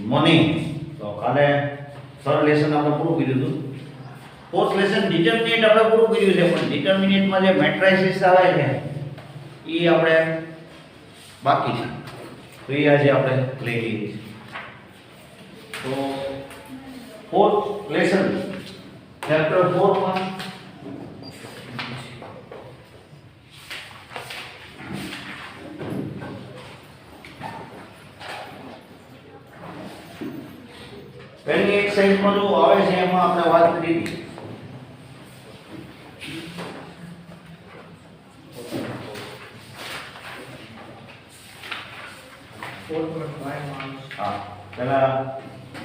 Morning. તો કાલે third lesson આપણે પૂરું કર્યું હતું. ફોર્થ લેસન ડિટર્મિનેન્ટ આપણે પૂરું કર્યું છે, પણ ડિટર્મિનેન્ટમાં જે મેટ્રાઇસિસ આવે છે એ આપણે બાકી છે, તો એ આજે આપણે લઈ લઈએ છીએ. તો ફોર્થ લેસન ચેપ્ટર 4 માં પહેલી એક્સરસાઇઝમાં જો આવે છે એમાં આપણે વાત કરી હતી. હા, પહેલા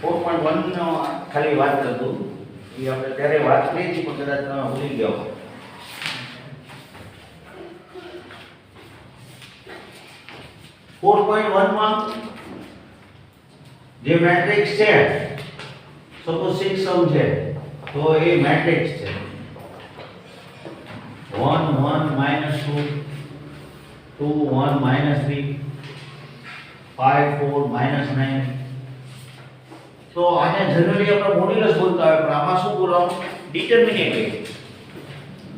4.1 નો ખાલી વાત કરતું, એ આપણે ત્યારે વાત કરી હતી પણ કદાચ તમે ભૂલી ગયા હો. 4.1 માં જે મેટ્રિક્સ છે, સપોઝ 6 સમ છે, તો એ મેટ્રિક્સ છે 1 1 -2 2 1 -3 5 4 -9. તો આને જનરલી આપણે મોડ્યુલસ બોલતા હોય, પણ આમાં શું બોલવાનું? ડિટર્મિનેન્ટ.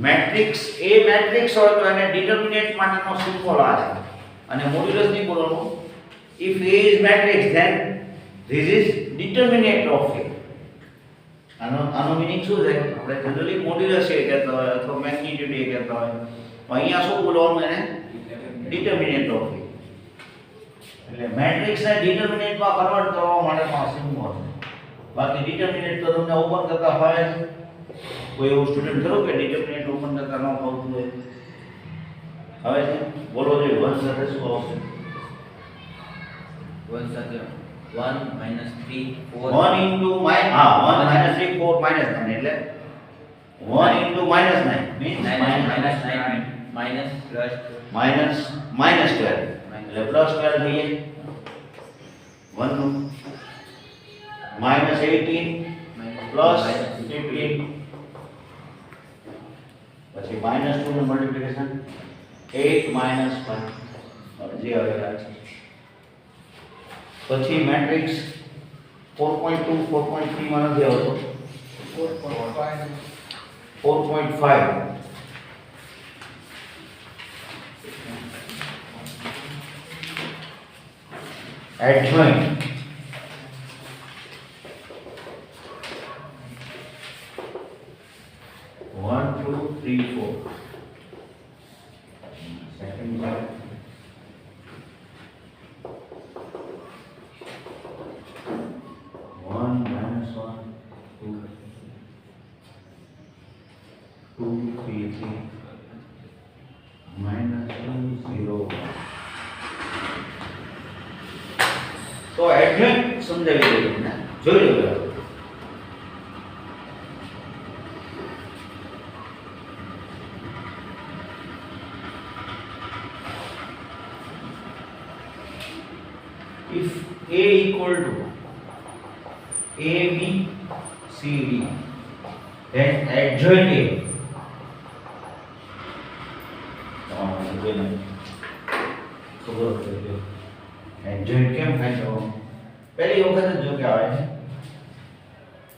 મેટ્રિક્સ એ મેટ્રિક્સ હોય તો એને ડિટર્મિનેન્ટ માટેનો સિમ્બોલ આ છે, અને મોડ્યુલસ નહીં બોલવાનું. if A is matrix then this is determinant of A. આનો મીનિંગ શું છે? આપણે જનરલી મોડ્યુલસ એ કહેતા હોય અથવા મેગ્નીટ્યુડ એ કહેતા હોય, અહીંયા શું બોલવાનું? એને ડિટર્મિનેન્ટ ઓફ A. એટલે મેટ્રિક્સને ડિટર્મિનેન્ટમાં કન્વર્ટ કરવા માટેનો સિમ્બોલ. બાકી ડિટર્મિનેન્ટ તો તમને ઓપન કરતા હોય છે. કોઈ એવું સ્ટુડન્ટ ખરો કે ડિટર્મિનેન્ટ ઓપન કરતા ન આવતું હોય? હવે છે બોલો જોઈએ, 1 સાથે શું આવશે? 1 સાથે 1 -3 4 1 into 1 -3 4 -9 એટલે 1 into -9 means -9 minus plus -12 એટલે પ્લસ 12 થઈએ 1 નું -18 પ્લસ 15 પછી -2 નું મલ્ટીપ્લિકેશન 8 -5 જે આવેલા છે. પછી મેટ્રિક્સ 4.2 4.3 માં નથી આવતો, 4.5 adjoint 1 2 3 4 second part 1 -1 2 2 3 3 -2 0 1. તો એડજોઇન્ટ સમજાવી દઉં તમને, જોઈ લો. If A equal to A B C D, then adjoint A. Adjoint કેમ થાય તો પહેલી વખત જ જો કે આવે છે,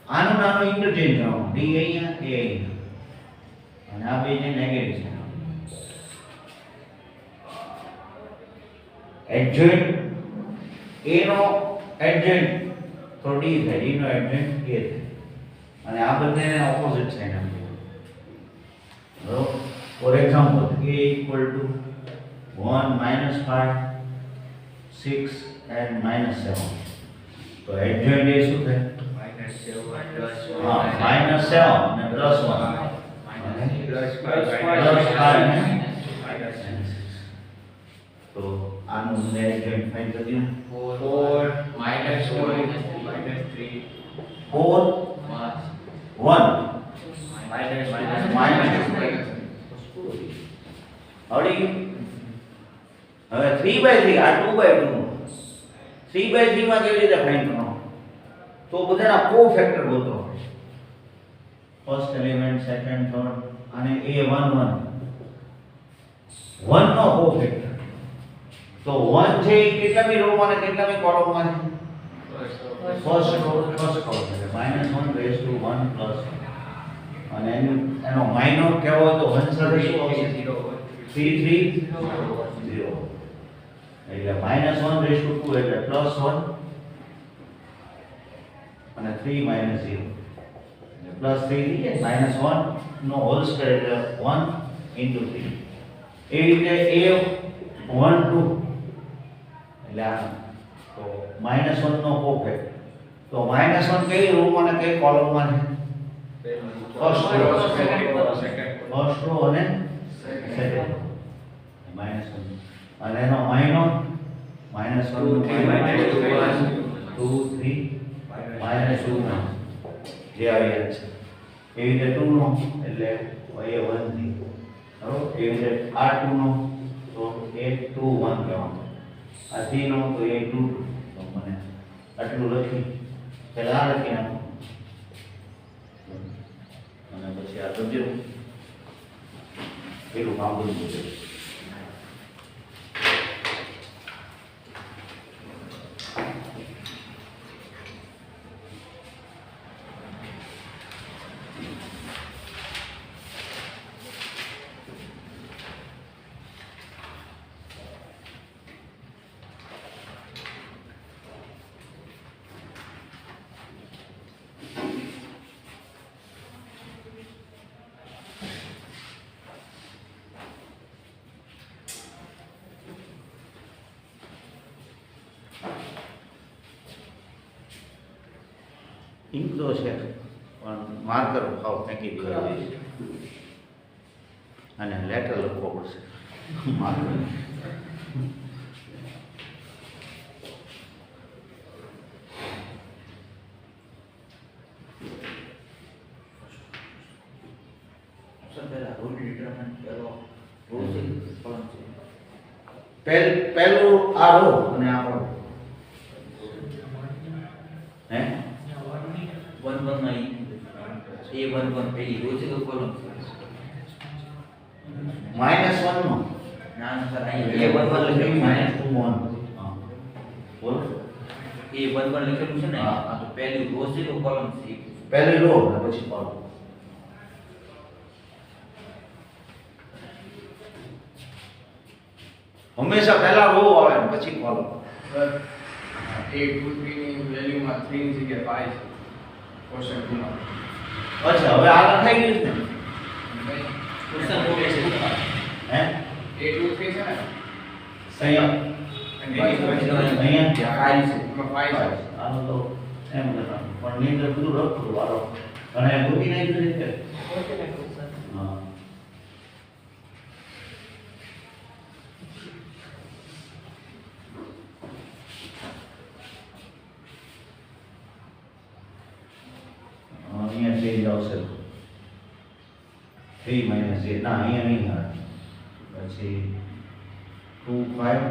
આનું નાનું ઇન્ટરચેન્જ કરવાનું, D અહીંયા A અહીંયા, અને આ બે જે નેગેટિવ છે. એડજોઇન્ટ A નો એડજોઇન્ટ તો D થાય, D નો એડજોઇન્ટ A થાય, અને આ બંનેને ઓપોઝિટ સાઇન આપી. બરોબર? For example A equal to 1 -5 6 and -7, તો એડજોઇન્ટ એ શું થાય? -7 હા, -7 અને +1 તો આનું એડજોઇન્ટ ફાઇન્ડ કરી દો. 4 -4 -3 4 1 આવડી ગયું. હવે 3/3 આ 2/2 3/3 માં કેવી રીતે ફાઇન્ડ કરવાનો? તો બધાના કોફેક્ટર ગોતો. ફર્સ્ટ એલિમેન્ટ, સેકન્ડ, થર્ડ, અને A11 1 નો કોફેક્ટર. તો 1 છે એ કેટલામી રો માં અને કેટલામી કોલમ માં છે? ફર્સ્ટ રો ફર્સ્ટ કોલમ એટલે -1 રેઝ ટુ 1 પ્લસ અને એનો માઇનોર કેવો હોય તો 1 સાથે શું આવશે 3 3 0 એટલે -1 રેઝ ટુ 2 એટલે +1 અને 3 -0 એટલે +3 થઈ જાય -1 નો હોલ સ્ક્વેર એટલે 1 * 3 એ રીતે a12 એટલે આ તો -1 નો કોફેક્ટ તો -1 કઈ રો માં અને કઈ કોલમ માં છે ફર્સ્ટ રો અને સેકન્ડ -1 અને એનો માઇનોર -1 2 3 -2 જે આવ્યા છે એવી રીતે 2 નો એટલે એ 1 થી બરોબર એવી રીતે આ 2 નો તો a 2 1 કહેવાનું આ 3 નો તો a 2 તો મને આટલું લખી પહેલા આ લખી નાખો અને પછી આ સમજો પેલું કામ બધું છે ઇંક તો છે પણ માર્કર ખાવ ફેંકી દેવા દઈશ અને લેટર લખવો પડશે માર્કર પહેલું આ રો અને આ રો હે 1 1 માં A11 પેલી રો છે તો કોલમ -1 નો ના સર અહીં A11 લખેલું છે -2 1 હા બોલો A11 લખેલું છે ને હા. આ તો પહેલી રો છે તો કોલમ છે પહેલી રો અને પછી કોલમ હંમેશા પહેલા રો આવે અને પછી કોલમ A23 ની વેલ્યુમાં 3 ની જગ્યાએ 5 છે ક્વેશ્ચન 2 માં અચ્છા હવે આ લખાઈ ગયું છે ક્વેશ્ચન બોલે છે હે A23 છે ને અહીંયા ફાઇલ છે એમાં 5 છે આનો તો એમ કરવાનું પણ નીંદર બધું રખડું વાળો અને ગોતી નાખ્યું છે હા અહીંયા ચેન્જ આવશે 3 - 8 ના અહીંયા નહીં આવે પછી 2 5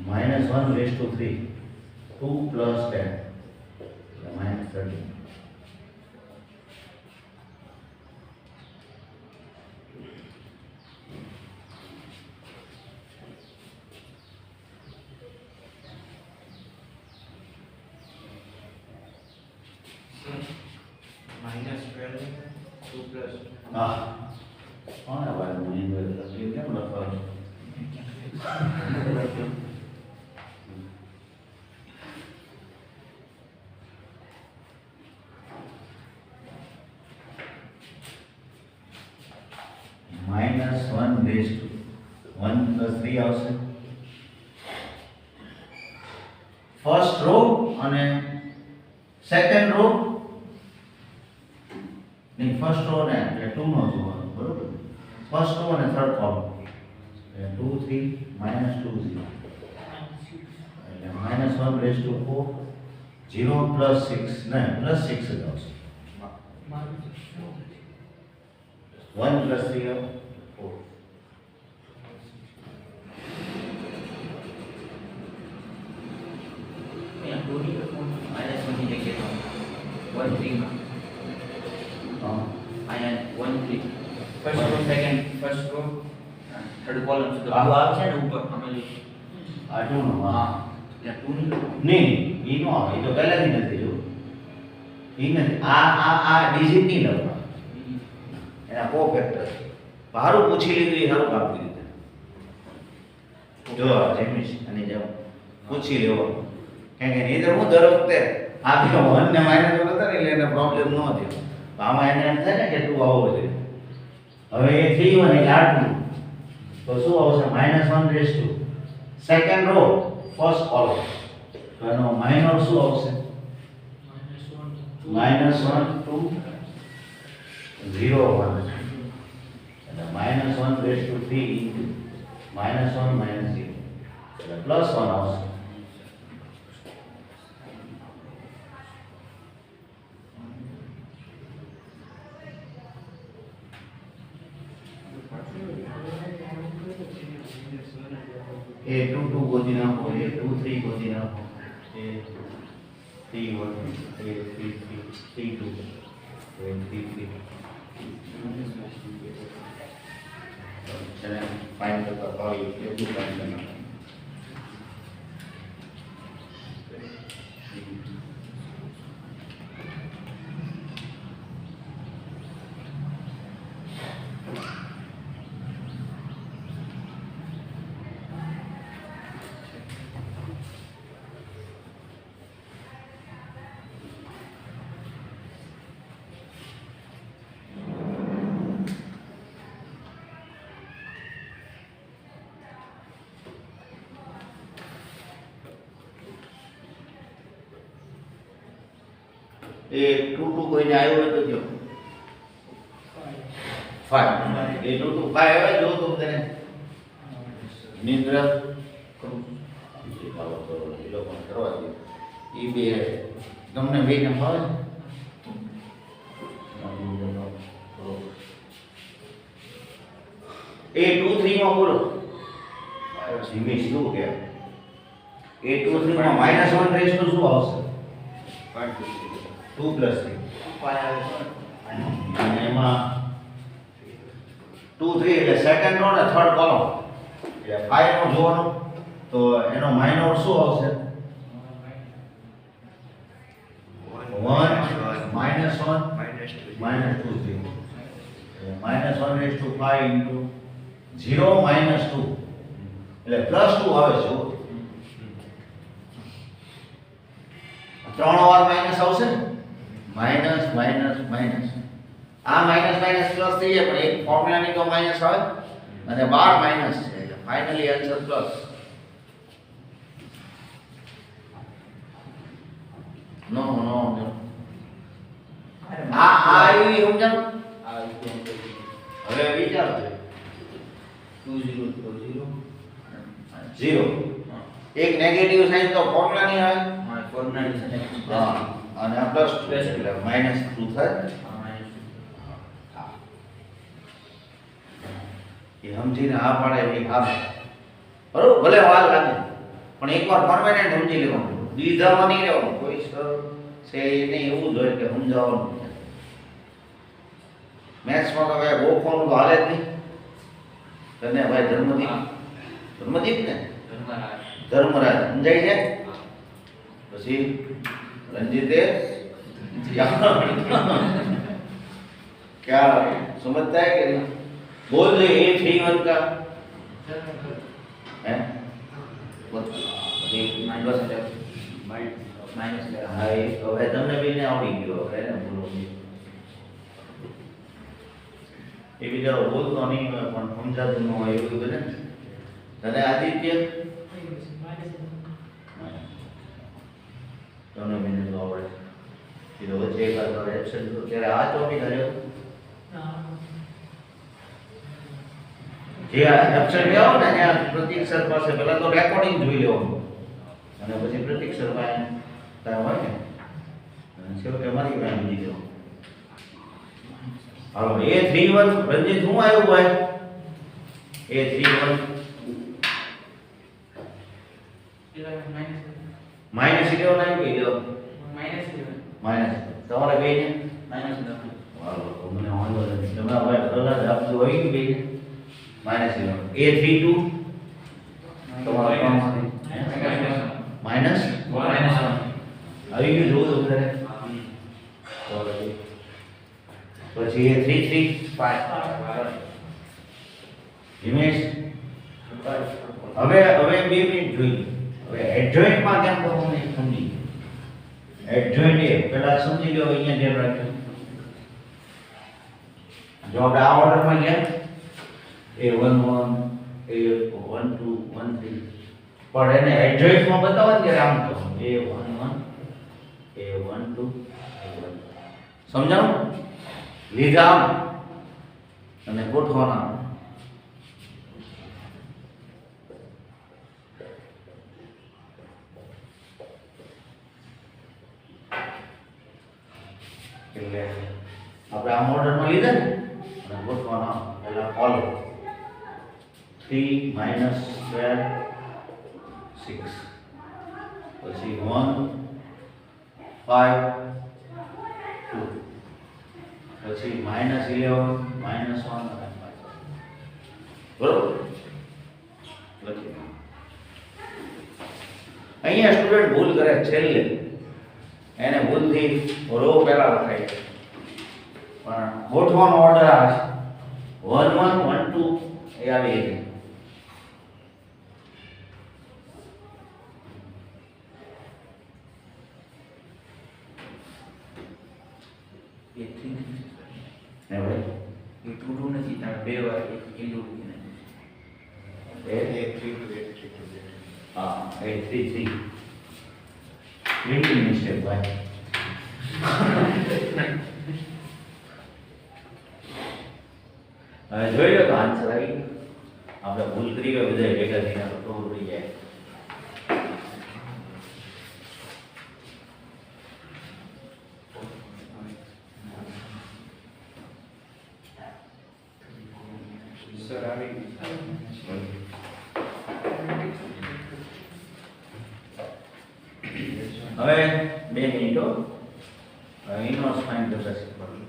-1 raised to 3 2 plus 10 -13 -12 2 પ્લસ હા કોને વાત નહીં એ કેમ લખવાનું -1 raised to 1 plus 3 આવશે ફર્સ્ટ રો અને સેકન્ડ રો નહીં ફર્સ્ટ રો ને એટલે 2 નો જોવાનું બરોબર ફર્સ્ટ રો અને થર્ડ કોલમ એટલે 2 3 -2 0 એટલે -1 raised to 4 0 plus 6 નહીં plus 6 જ આવશે 1 plus 3 4 અહીંયા ટોની -1 ની જગ્યાએ 1 3 માં હા અહીંયા 1 3 first row second first row third column છે તો આ આવે છે ને ઉપર અમે આ 2 નો હા ત્યાં 2 ની લખો. નહીં ઈ નો આવે ઈ તો પહેલાથી નથી જો ઈ નથી આ ડિજિટ નહીં લખવા એના કોફેક્ટર ભારું પૂછી લીધું એ સારું કામ કર્યું જો જેમિશ અને જેમ પૂછી લેવો કારણ કે નહીં તો હું દર વખતે આ બે 1 ને માઇનસ કરતા ને એટલે એને પ્રોબ્લેમ ન થયો તો આમાં એને એમ થાય ને કે 2 આવો છે હવે એ 3 1 એટલે આ 2 તો શું આવશે -1 raise to second row first column તો એનો માઇનર શું આવશે -1 to 0 1 એટલે -1 રેસ ટુ 3 into -1 -0 એટલે +1 આવશે એ 2 2 ગોતી નાખો એ 2 3 ગોતી નાખો એ 3 1 એ 3 3 3 2 એ 3 3 चलें फाइन करता पाओ ये भी फाइन करना એ 2 2 કોઈને આવ્યો હોય તો જો 5 એ 2 2 5 આવે જો તો તને નિદ્રા કરું જે કાવો તો એ લોકો કરવા દે એ બે તમને બે ને ફાવે એ 2 3 માં બોલો ધીમે શું કે એ 2 3 માં -1 રેસ તો શું આવશે 2 plus 3 અને એમાં 2 3 એટલે સેકન્ડ રો ને થર્ડ કોલમ એટલે 5 નો જોવાનો તો એનો માઇનર શું આવશે 1 -1 -2 -1 raised to 5 into 0 -2 એટલે +2 આવે છે ત્રણ વાર માઈનસ આવશે ને માઈનસ માઈનસ માઈનસ આ માઈનસ માઈનસ પ્લસ થઈ જાય પણ એક ફોર્મ્યુલાની તો માઈનસ આવે અને 12 માઈનસ છે એટલે ફાઇનલી આન્સર પ્લસ નો નો નો આ આવી સમજાણું હવે વિચારો 2 0 તો 0 0 એક નેગેટિવ સાઇન તો ફોર્મ્યુલા નહીં આવે હા ફોર્મ્યુલા છે હા અને આ પ્લસ એટલે -2 થાય એ સમજીને આ પાડે એ હા બરોબર ભલે વાર લાગે પણ એકવાર પરમેનન્ટ સમજી લેવાનું દીધામાં નહીં રહેવાનું કોઈ સર છે એને એવું જ હોય કે સમજાવવાનું મેથ્સમાં તો ભાઈ ગોખવાનું તો હાલે જ નહીં તને ભાઈ ધર્મદીપ ને ધર્મરાજ સમજાય છે પછી रंजिते क्या समझता है कि नहीं बोल दे ये 3 1 का है માઈનસ હા એ તો હવે તમને બેને આવડી ગયો હવે ને બોલો એ બીજા બોલતો નહીં હોય પણ સમજાતું ન હોય એવું બધું ને તને આદિત્ય दोनों मैंने तो आवड़े ये तो बच्चे का तो एब्सेंट तो तेरे हाथ तो भी करे જે એબ્સેન્ટ લેવો ને ત્યાં પ્રતીક સર પાસે પહેલા તો રેકોર્ડિંગ જોઈ લેવાનું અને પછી પ્રતીક સર પાસે ત્યાં હોય ને અને છેવટે મારી પાસે બીજી દેવું હાલો એ 3 1 રંજીત શું આવ્યું ભાઈ એ 3 1 માઈનસ 11 આવી ગઈ માઈનસ તમારે બે ને માઈનસ હાલો તો મને વાંધો નથી તમે હવે કલર આપજો હોય કે બે -11 એ 3 2 તમારા ત્રણમાંથી માઇનસ આવી ગયું જોવું તો વધારે તો પછી એ 3 3 ઇમેજ હવે બે મિનિટ જોઈએ હવે એડજોઇન્ટ માં કેમ કરવું એ સમજી એડજોઇન્ટ એ પહેલા સમજી લો અહીંયા ધ્યાન રાખજો જો આપણે આ ઓર્ડરમાં ગયા A11 A12 13 પણ એને એડજોઇન્ટ માં બતાવવા ત્યારે આમ કરવું A11 A12 સમજાણું લીધા આમ અને ગોઠવાના એટલે આપણે આ મોડલમાં લીધા ને અને ગોઠવાના પહેલા કોલમ 3 minus 12 6 પછી 1 5 2 પછી -11 -1 અને 5 બરોબર લખી અહીંયા સ્ટુડન્ટ ભૂલ કરે છેલ્લે એને ભૂલથી રો પહેલા લખાય છે પણ ગોઠવાનો ઓર્ડર આ છે 1 1 1 2 એ આવી ગઈ એ 3 ને ભાઈ એ ટૂડું નથી તારે બે વાર એ જોડું હા 8 3 3 પ્રિન્ટિંગ મિસ્ટેક ભાઈ હવે જોઈ લો તો આન્સર આવી ગયો આપણે ભૂલ કરી હોય બધા ભેગા થઈને તો ખબર પડી જાય સર આવી હવે 2 મિનિટો ઇનવર્સ ફાઇન્ડ કરતા શીખવાનું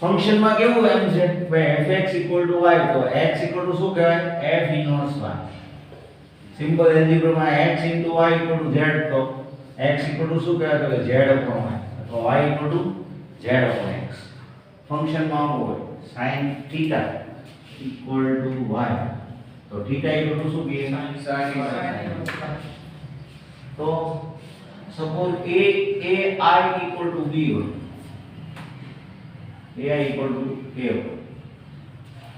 ફંક્શન માં કેવું એમ છે કે fx y તો x શું કહેવાય f inverse y simple algebra માં x y z તો x શું કહેવાય તો z upon y અથવા y z upon x function માં આવું હોય sin θ y તો θ શું કહેવાય તો સપોઝ a i b હોય ai equal to a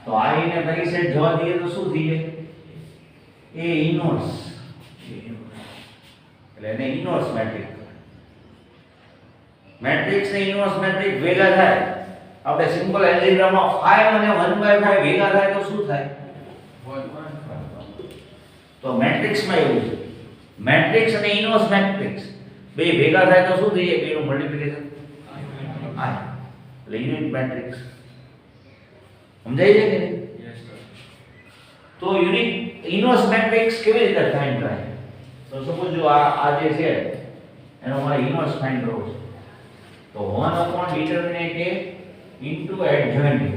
તો i ને કઈ સાઈડ જવા દઈએ તો શું થઈ જાય a ઇનવર્સ એટલે એને ઇનવર્સ મેટ્રિક્સ ને ઇનવર્સ મેટ્રિક્સ ભેગા થાય આપણે સિમ્પલ એલ્જીબ્રામાં 5 અને 1/5 ભેગા થાય તો શું થાય તો મેટ્રિક્સ માં એવું છે મેટ્રિક્સ અને ઇનવર્સ મેટ્રિક્સ બે ભેગા થાય તો શું થઈ જાય બેનું મલ્ટીપ્લિકેશન i એટલે યુનિટ મેટ્રિક્સ સમજાય છે કે નહીં તો યુનિટ ઇનવર્સ મેટ્રિક્સ કેવી રીતે ફાઇન્ડ થાય તો સપોઝ જો આ જે છે એનો મારે ઇનવર્સ ફાઇન્ડ કરવો છે તો 1 upon determinant a into adjoint a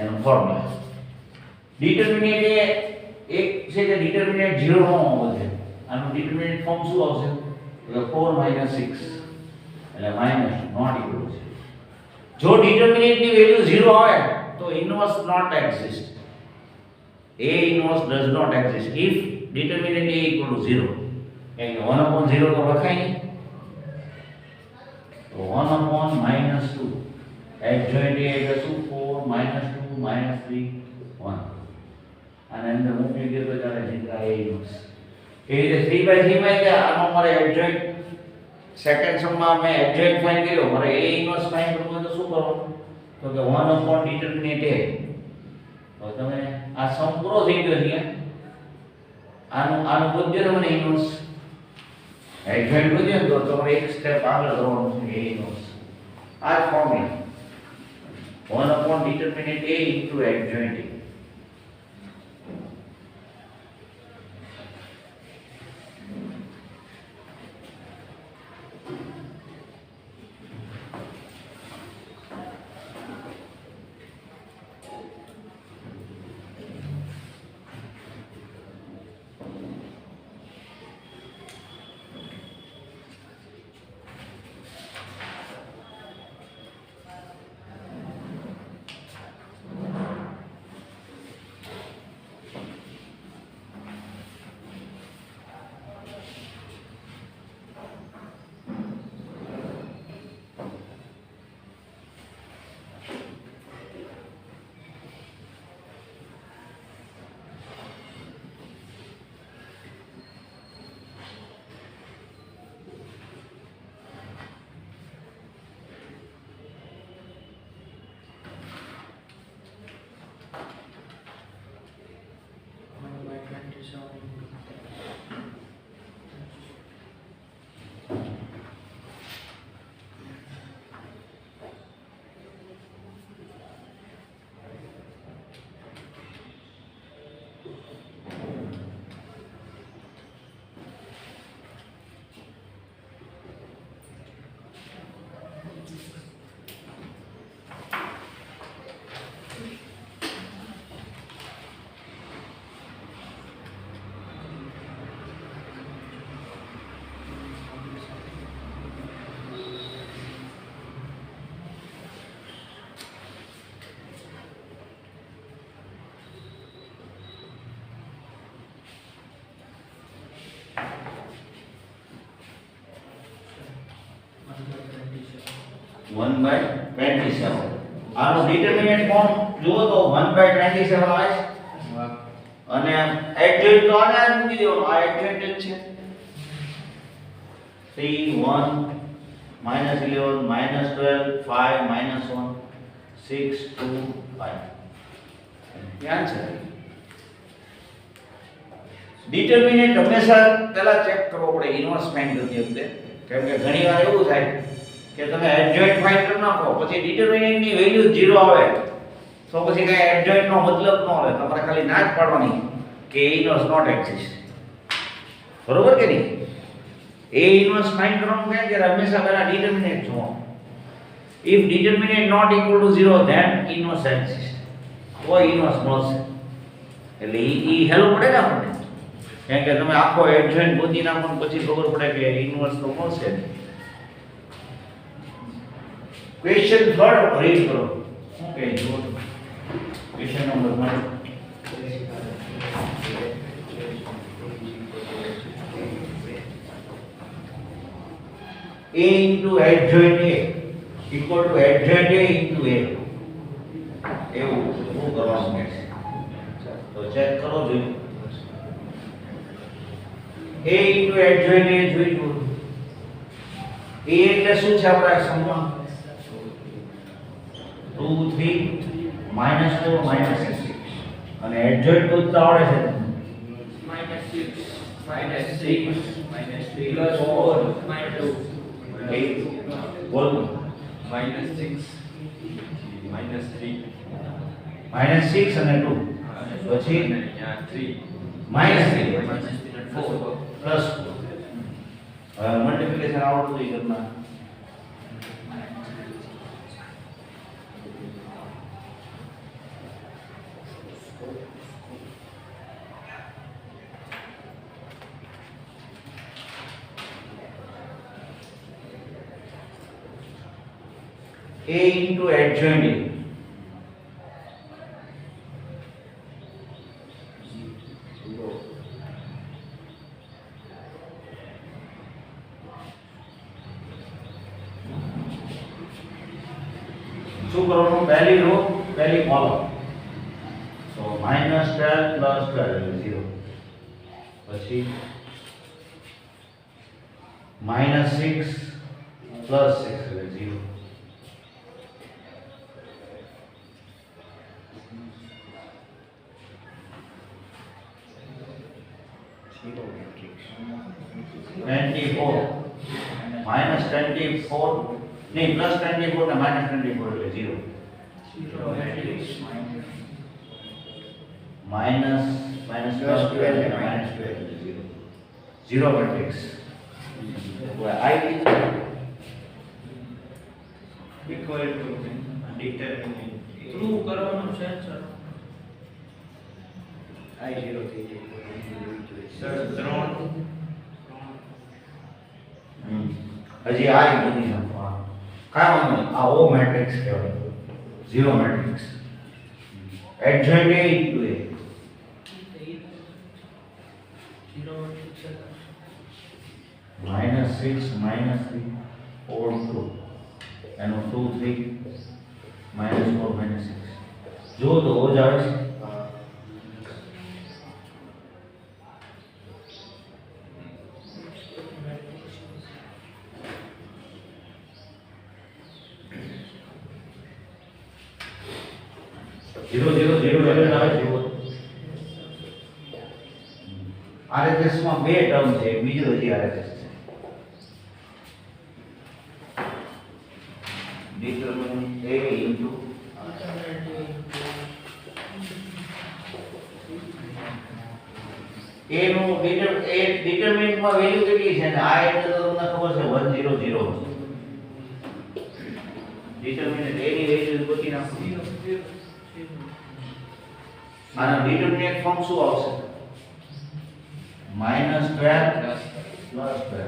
એનો ફોર્મ્યુલા determinant a એક છે કે determinant 0 નો આવશે આનું determinant ફોર્મ શું આવશે તો 4 - 6 એટલે માઈનસ નોટ ઇક્વલ છે જો ડિટર્મિનન્ટ ની વેલ્યુ 0 આવે તો inverse not exist a inverse does not exist if determinant a equal to 0 એટલે 1 upon 0 તો લખાય નહીં તો 1 upon -2 adjoint a એટલે શું 4 - 2 - 3 1 અને અંદર મૂકી દે તો ચાલે જીતા a inverse એ રીતે 3/3 માં કે આનો મારે adjoint સેકન્ડ સમમાં મેં એડજોઇન્ટ ફાઇન્ડ કર્યો મારે a ઇન્વર્સ ફાઇન્ડ કરવું હોય તો શું કરવાનું તો કે 1 upon determinant a તો તમે આ સમ પૂરો થઈ ગયો છે આનું પૂછજો ને મને ઇન્વર્સ એડજોઇન્ટ પૂછજો તો તમારે એક સ્ટેપ આગળ કરવાનું છે a ઇન્વર્સ આ જ formula 1 upon determinant a into adjoint a 1/27 આનો ડિટરમિનન્ટ કોણ જુઓ તો 1/27 આવે છે વાહ. અને એડજોઇન્ટ તો આને આ મૂકી દેવાનો આ એડજોઇન્ટ જ છે 3 1 -11 -12 5 -1 6 2 5 ધ્યાન છે ડિટરમિનન્ટ હંમેશા પહેલા ચેક કરવો પડે ઇન્વર્સ ફાઇન્ડ કરતી વખતે કેમ કે ઘણી વાર એવું થાય કે તમે એડજોઇન્ટ ફાઇન્ડ કરી નાખો પછી ડિટરમિનન્ટ ની વેલ્યુ 0 આવે તો પછી કઈ એડજોઇન્ટ નો મતલબ ન રહે તમારે ખાલી ના જ પાડવાની કે A ઇન્વર્સ નોટ એક્ઝિસ્ટ બરોબર કે નહીં A ઇન્વર્સ ફાઇન્ડ કરવાનું કે ત્યારે હંમેશા પહેલા ડિટરમિનન્ટ જુઓ if determinant not equal to 0 then inverse exists કોઈ ઇન્વર્સ મળશે એટલે ઈ હેલો પડે ને આપણને કેમ કે તમે આખો એડજોઇન્ટ ગોતી નાખો ને પછી ખબર પડે કે ઇન્વર્સ તો મળશે ક્વેશ્ચન થર્ડ રીડ કરો શું કહે જો question number 1 A into adjoint A equal to adjoint A into A એવું શું કરવાનું છે તો ચેક કરો જોઈ A into adjoint A જોઈ લો A એટલે શું છે આપણા સમમાં 2 3 -4 -6 અને adjoint ગોતતા આવડે છે -6 -3 +4 -2 8 બોલ -6 -3 -6 અને 2 પછી -3 -3 પ્લસ હવે મલ્ટીપ્લિકેશન આવડતું હોય ઘરના A into adjoint A શું કરવાનું પહેલી રો પહેલી કોલમ તો -12 + 12 0 પછી -6 + 6 0 24 -24 નહીં +24 ને -24 એટલે 0 -12 એટલે -12 એટલે 0 0 matrix I equal to determinant prove કરવાનું છે સર I 0 થઈ જાય સર 3 હજી આ બધી સંખ્યા કાંઈ વાંધો નહીં આ ઓ મેટ્રિક્સ કહેવાય 0 matrix adjoint A into A -6 -3 4 2 એનો 2 3 -4 -6 જો તો જ આવે છે ઝીરો ઝીરો ઝીરો ઝીરો આવે છે RHS માં બે ટર્મ છે બીજો હજી RHS છે determinant A into A નું ડિટરમિનન્ટ માં વેલ્યુ કેટલી છે ને આ એટલે તો તમને ખબર છે 100 ડિટરમિનન્ટ A ની વેલ્યુ ગોતી નાખો આના ડિટરમિનન્ટ ફોર્મ શું આવશે -12 +12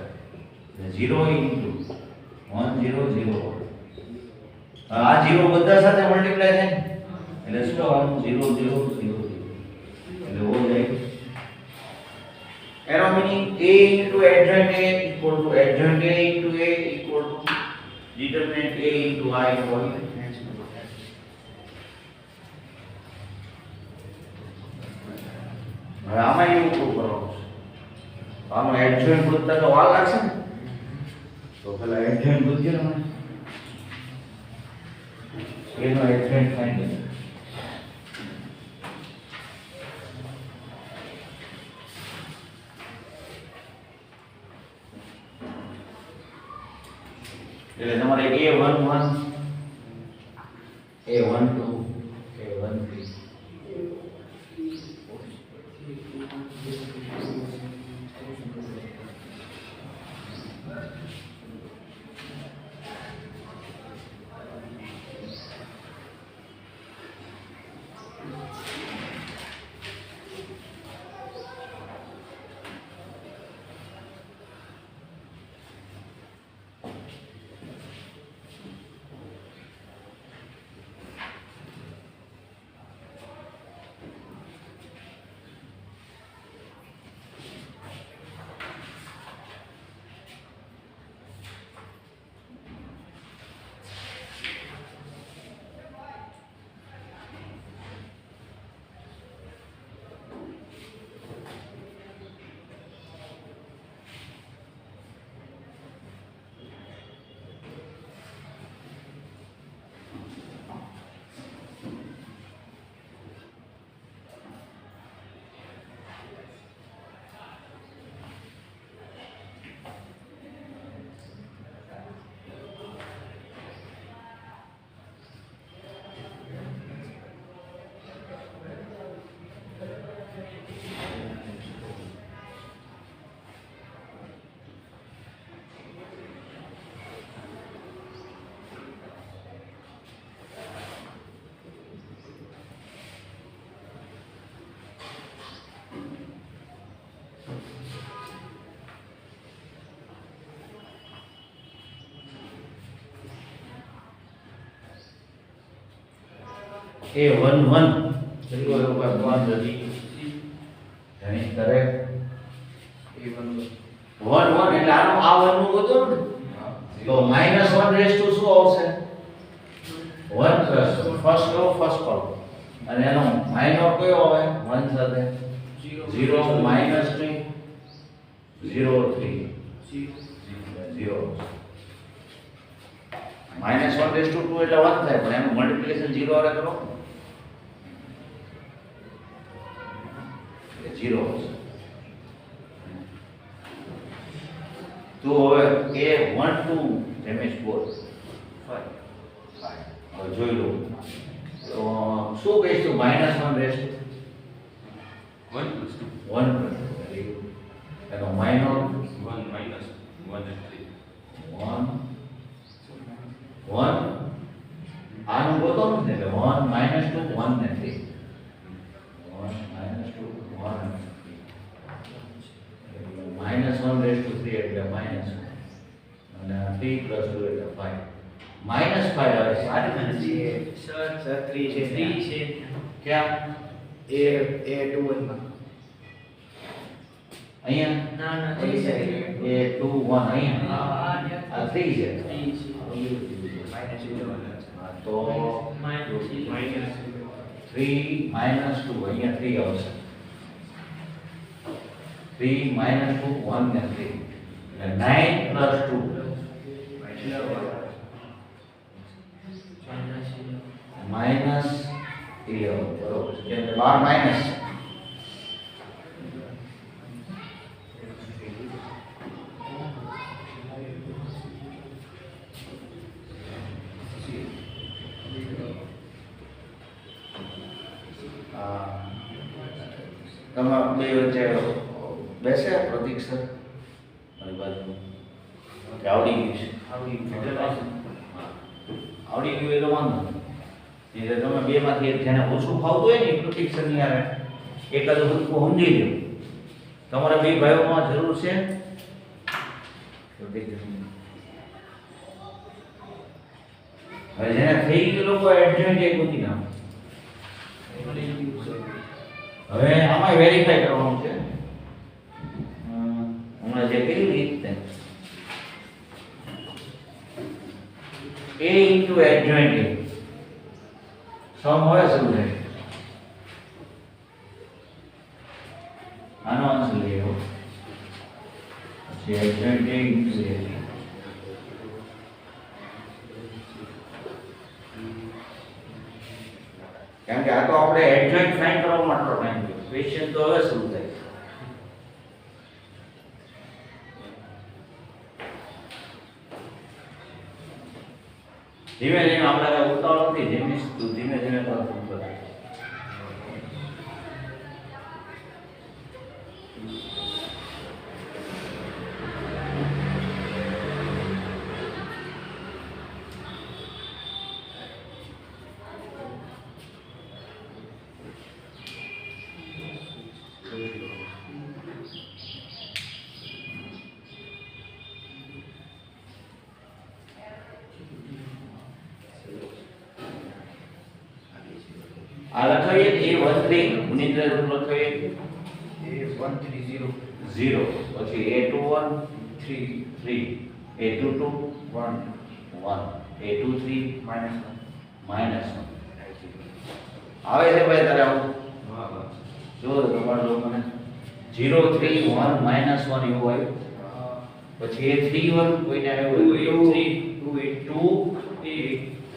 0 into 1001 આ 0 બધા સાથે મલ્ટીપ્લાય થાય એટલે શું આવવાનું 0 0 0 એટલે હો જાય arrow meaning A into adjoint A equal to adjoint A into A equal to determinant A into I coordinate. હવે આમાં એવું પ્રૂવ કરવાનું છે. તો આનો એડજોઇન્ટ ગોતતા તો વાર લાગશે ને, તો પેલા એડજોઇન્ટ ગોતીએ ને આપણે. એનો એડજોઇન્ટ ફાઇન્ડ કરીએ. એટલે તમારે A11 A12 A13 A11 તરીકો એવો કોઈ બોન્ડ નથી. એની કરેક્ટ A11. 1 એટલે આનો આ 1 નું ગોતો ને, તો -1 રેસ ટુ શું આવશે? 1 plus first row first column, અને એનો માઇનોર કયો આવે 1 સાથે 0 -3 0 3 0 -1 રેસ ટુ 2 એટલે 1 થાય, પણ એનું મલ્ટીપ્લિકેશન 0 આવે કરો 0 હશે. તો હવે A12 રેમેશ બોલ 5 હવે જોઈ લો. તો શું કહીશું? -1 રેસ ટુ 1 plus 2. 1 એનો માઇનોર 1 minus 1 and 3. 1 1 આનું ગોતો ને, એટલે 1 -2 1 ને 3 1 -2 1 અને 3 -1 રેસ ટુ 3 એટલે -1 અને 3 + 2 એટલે 5 -5 આવે છે. આઠ નથી. સર 3 છે. 3 છે. ક્યાં? A21 માં. અહીંયા ના ના ઓલી 3 છે. side. A21 અહીંયા આ આ 3 છે. 3 છે. હા, તો માઈનસ 3 -2 અહીંયા 3 આવશે. 3 -2 1 ને 3 એટલે 9 + 2 -11 બરોબર છે. કેમ કે 12 માઇનસ છે. તમારા બે વચ્ચે બેસે પ્રતીક સર મારી બાજુ કે આવડી ગયું છે? આવડી ગયું એટલે વાંધો નહીં. એટલે તમે બેમાંથી એક જેને ઓછું ફાવતું હોય ને એ પ્રતીક સરની યારે એકાદું હલકું સમજી લો. તમારા બે ભાઈઓમાં જરૂર છે પ્રતીક સરની. હવે જેને થઈ ગયું લોકો એડજોઇન્ટ એક ગોતી નાખો. હવે આમાં વેરીફાઈ કરવાનું છે. હમણાં જે કર્યું એ રીતે A into adjoint A. સમ હોય શું છે આનો આન્સર લેવો પછી adjoint A into A. કારણ કે આ તો આપણે adjoint ફાઇન્ડ કરવા માટે ફાઇન્ડ કર્યું. ક્વેશ્ચન તો હવે શરૂ થાય. ધીમે ધીમે આપણે ઉતાવળ નથી, ધીમે ધીમે તરફ ઉતરે. આ લખાવીએ A13 ગુણિત્ર લખાવીએ A130 0 પછી A21 3 3 A22 1 1 A23 -1 -1 આવે છે ભાઈ તારે આવું હા હા જો તમારે લોકોને 0 3 1 -1 એવું આવ્યું પછી A31 કોઈને આવ્યું 2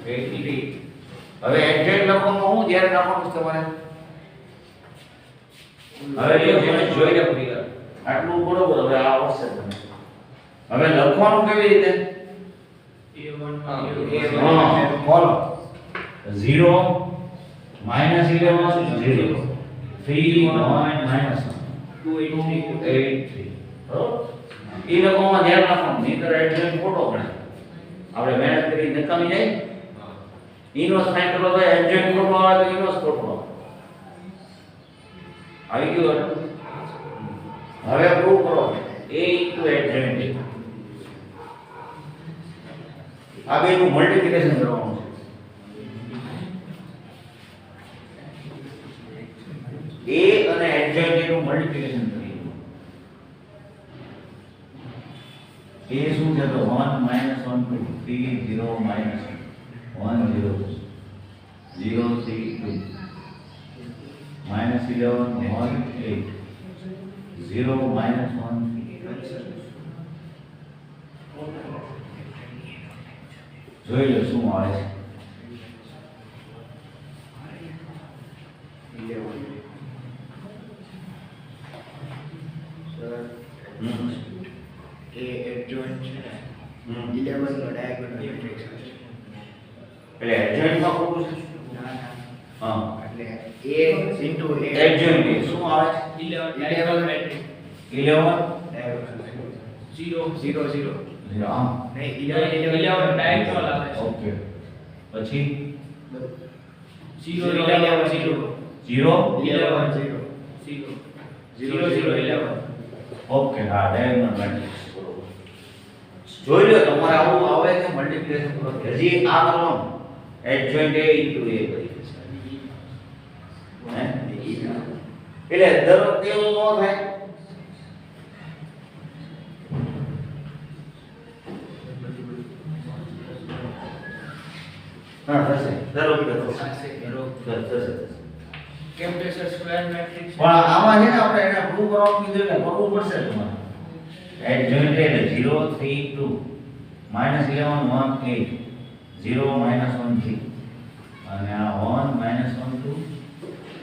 8 હવે એડજેક્ટ લખવામાં હું જ્યારે લખવાનું છે તમારે હવે જો જેને જોઈને પૂરી કર આટલું બરોબર હવે આ આવશે તમને હવે લખવાનું કેવી રીતે હા બોલો 0 -11 0 3 1 -283 બરોબર એ લખવામાં ધ્યાન રાખવાનું નહીંતર એડજેક્ટ ખોટો ગણે આપણે મહેનત કરી નકામી જાય ઇનવર્સ ફાઇન્ડ કરો તો એડજોઇન્ટ ખોટો આવે તો ઇનવર્સ ખોટો આવે. આવી ગયું હવે પ્રૂવ કરો A into adjoint. આ બેનું મલ્ટીપ્લિકેશન કરવાનું છે. A અને adjoint નું મલ્ટીપ્લિકેશન કરીએ. A શું છે તો 1 -1 2 3 0 -1 0 0 3 2 -11 1 8 0 -1 જોઈ લો શું આવે છે A adjoint છે ને હમ. 11 નો diagonal matrix હશે. એટલે એડજોઇન્ટ માં ખોટું છે ના ના હા એટલે A into A એડજોઇન્ટ શું આવે છે 11 11 diagonal 0 0 0 હા નહીં 11 diagonal આવે છે. ઓકે પછી 0 11 0 0 11 0 0 0 11 ઓકે હા ડાયગોનલ મેટ્રિક્સ બરોબર જોઈ લો તમારે આવું આવે છે મલ્ટીપ્લિકેશન કરો હજી આ કરવાનું એડજોઇન્ટ A into A કરી હે એટલે દર વખતે એવું ન થાય હા થશે દર વખતે થશે Temperature square matrix પણ આમાં છે ને આપણે એને પ્રૂવ કરવાનું કીધું એટલે કરવું પડશે તમારે એડજોઇન્ટ એટલે 0 3 2 -11 1 8 0 -1 3 અને આ 1 -1 2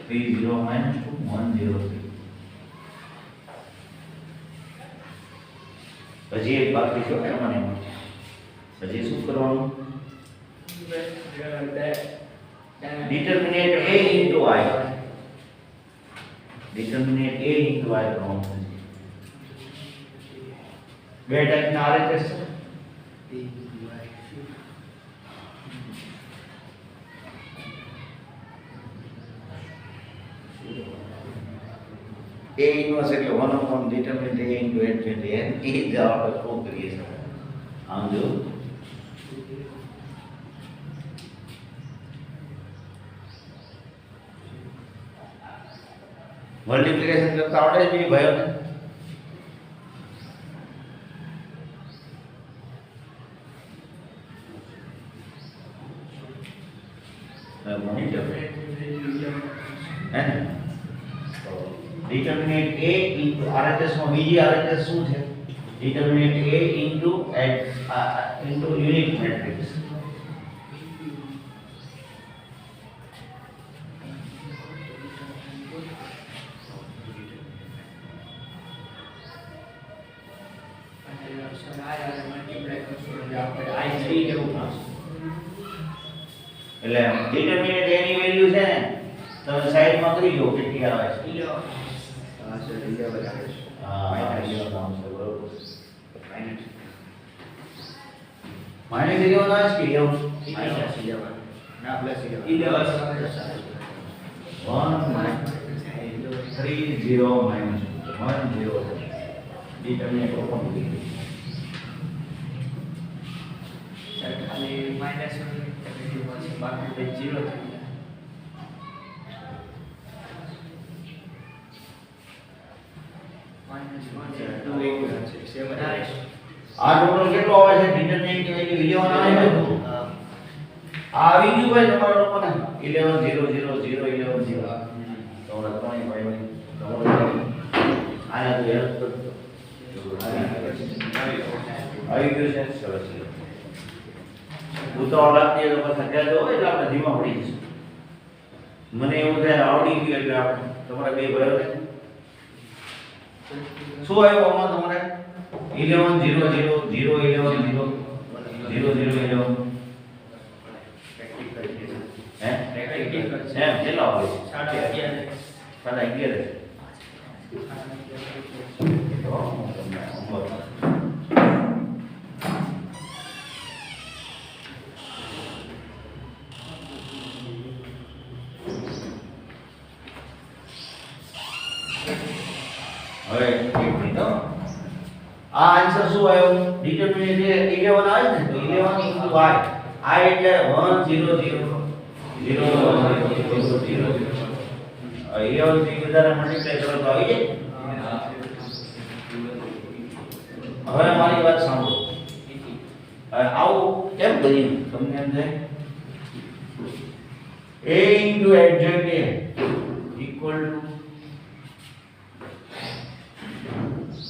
3 0 -2 1 0 3 હજી એક બાકી છે એમાં હજી શું કરવાનું ડિટર્મિનેટ A into I determinate A into I કરવાનું છે બે ટાઈપના RHS છે A inverse એટલે 1 upon determinant A into adjoint A એ જ આપણે પ્રૂવ કરીએ છીએ આમ જો મલ્ટીપ્લિકેશન કરતા આવડે છે ભાઈઓને હે ને તો ડિટર્મિનન્ટ a ઇન્ટુ RHS માં બીજી RHS શું છે determinant a into unit matrix એટલે ડિટર્મિનન્ટ a ની વેલ્યુ છે ને તમે સાઈડમાં કરી જો કેટલી આવે છે હા -11 આવશે બરોબર -11 આવે છે કે એવું ના પ્લસ 11 1 30 ડિટર્મિનન્ટ ઓપન કરી ખાલી માઈનસ 1 બાકી 0 થઈ જાય આ ટોટલ કેટલો આવે છે ડિટર્મિનન્ટ ની વેલ્યુ 11 આવે છે આ આવી ગયું ભાઈ તમારા લોકોને 11 0 0 0 11 0 તમારા ત્રણેય ભાઈ આને તો હેલ્પ કરજો આવી ગયું છે સરસ ઉતાવળ લાગતી હોય તો પાછા કહેજો એટલે આપણે ધીમા પડી જઈશું મને એવું થાય આવડી ગયું એટલે આપણે તમારા બે ભાઈઓ ને શું આવ્યું આમાં તમારે 11 0 0 0 11 0 0 0 11 હે કેટલા આવે છે 11:30 હવે એક મિનિટ આ આન્સર શું આવ્યો ડિટર્મિનન્ટ 11 આવે ને તો 11 ઇન્ટુ y એટલે 1 0 0 0 11 થી બધાને મલ્ટીપ્લાય કરો તો આવી જાય હવે મારી વાત સાંભળો આવું કેમ કર્યું તમને એમ થાય a into adjoint a equal to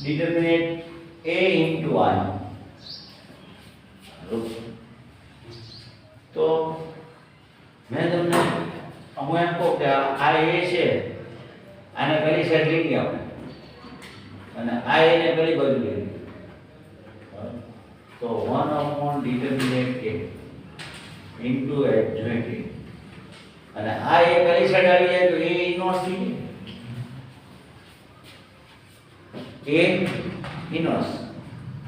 determinate a into y તો મેં તમને હું એમ કહું કે આ a છે આને પેલી સાઈડ લઈ ગયા આપણે અને આ a ને પેલી બાજુ લઈ ગયા તો 1 upon determinate a into adjoint a અને આ a પેલી સાઈડ આવી જાય તો a ઇન્વર્સ થઈ જાય a ઇન્વર્સ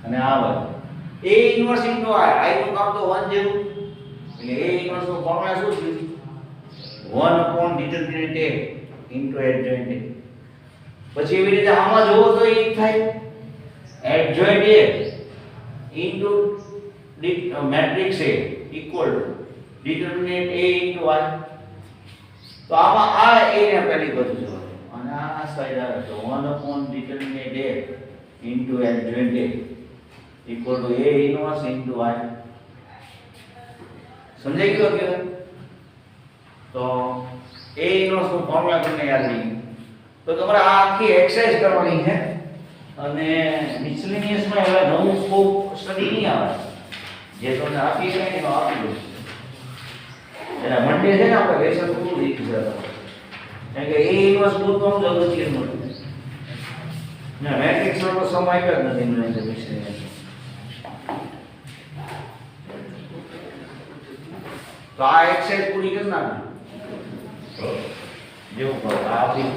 અને આ બાજુ a ઇન્વર્સ ઇન્ટુ i નું કામ તો 1 જેવું એટલે a ઇન્વર્સ નો ફોર્મ્યુલા શું છે 1 upon determinant a into adjoint a પછી એવી રીતે આમાં જોવો તો એ થાય adjoint a into matrix a equal to determinant a into y તો આમાં આ a ને પહેલી બાજુ જોવાનું અને આ સાઈડ આવે તો 1 upon determinant a into adjoint a equal to a inverse into y સમજાઈ ગયું કે તો a inverse નો ફોર્મ્યુલા તમને યાદ નહીં તો તમારે આ આખી એક્સરસાઇઝ કરવાની છે અને મિસલેનિયસ માં હવે નવું સ્કોપ સ્ટડી નહીં આવે જે તમને આપી છે એનો આપી દો એટલે મંડે છે ને આપણે લેસન પૂરું થઈ ગયું છે કારણ કે a inverse ગોતવાનું જ અગત્યનું હતું ના મેટ્રિક્સ નો સમ આવ્યો જ નથી મને મિસલેનિયસ તો આ એક્સરસાઇઝ પૂરી કરી નાખો જેવું કરો આ આપી